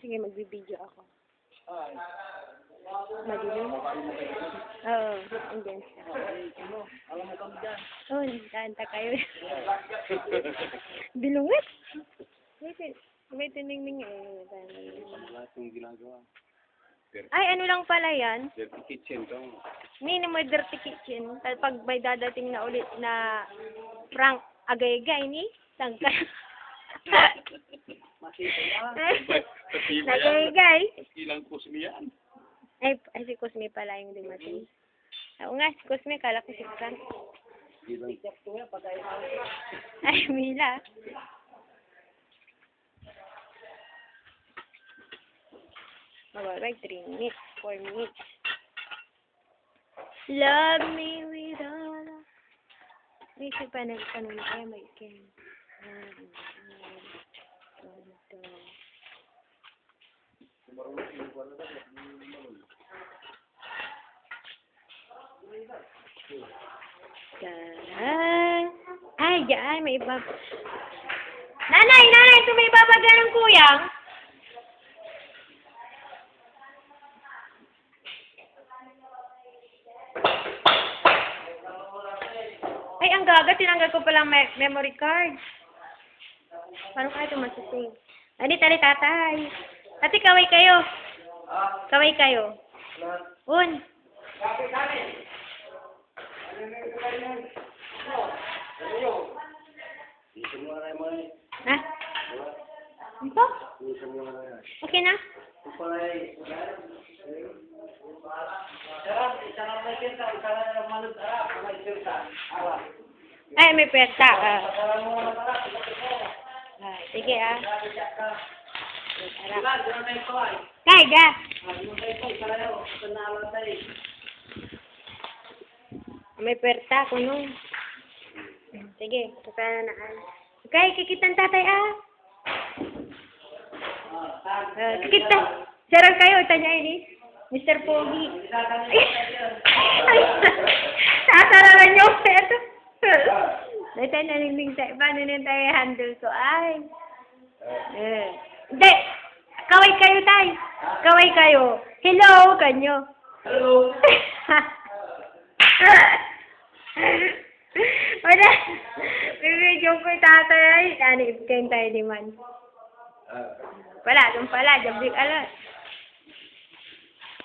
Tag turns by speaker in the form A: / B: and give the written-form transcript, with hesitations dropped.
A: sige, magbibideo ako. Madilim? Oo, andyan siya. Oo, nagkanta kayo. Bilungit? May tinigning eh.
B: Wala itong ginagawa.
A: Ay, ano lang pala yan?
B: Dirty kitchen to.
A: Hindi mo dirty kitchen. Pag may dadating na ulit na prank agay-agay ni sangka. Nagay-agay.
B: Ilang kusmi yan.
A: Ay, si Cosme pala yung dumating. Oo nga, si Cosme, kala ko si Frank. Ay, Mila. Mababay, 3 minutes, 4 minutes. Love me with all. May isa pa nagtanong na kaya may skin. Ay, diyan, may iba. Nanay, ito may babaga ng kuyang. Ay, ang gaga, tinanggal ko palang memory card. Paano kaya ito masasave? Alit, tatay. Ate, kaway kayo. Kaway kayo. Un. Ha? Ito? Okay na? Ay, may pwersa. Sige Kay, ga. May pwersa ko nun. Sige, kasana na. Okay, kikitan tatay kikita. Sarang kayo, tanya ini. Mr. Pogi. Ay, sasararan nyo. Ito. Dito nalingling tayo. Paano na tayo handle ko? Ay. Hindi. Kaway kayo, tay. Kaway kayo. Hello, kanyo.
B: Hello.
A: Wala. Bibidyo ko tatay. Ano, ibigay tayo di man. Wala, doon pala. Jablik alat.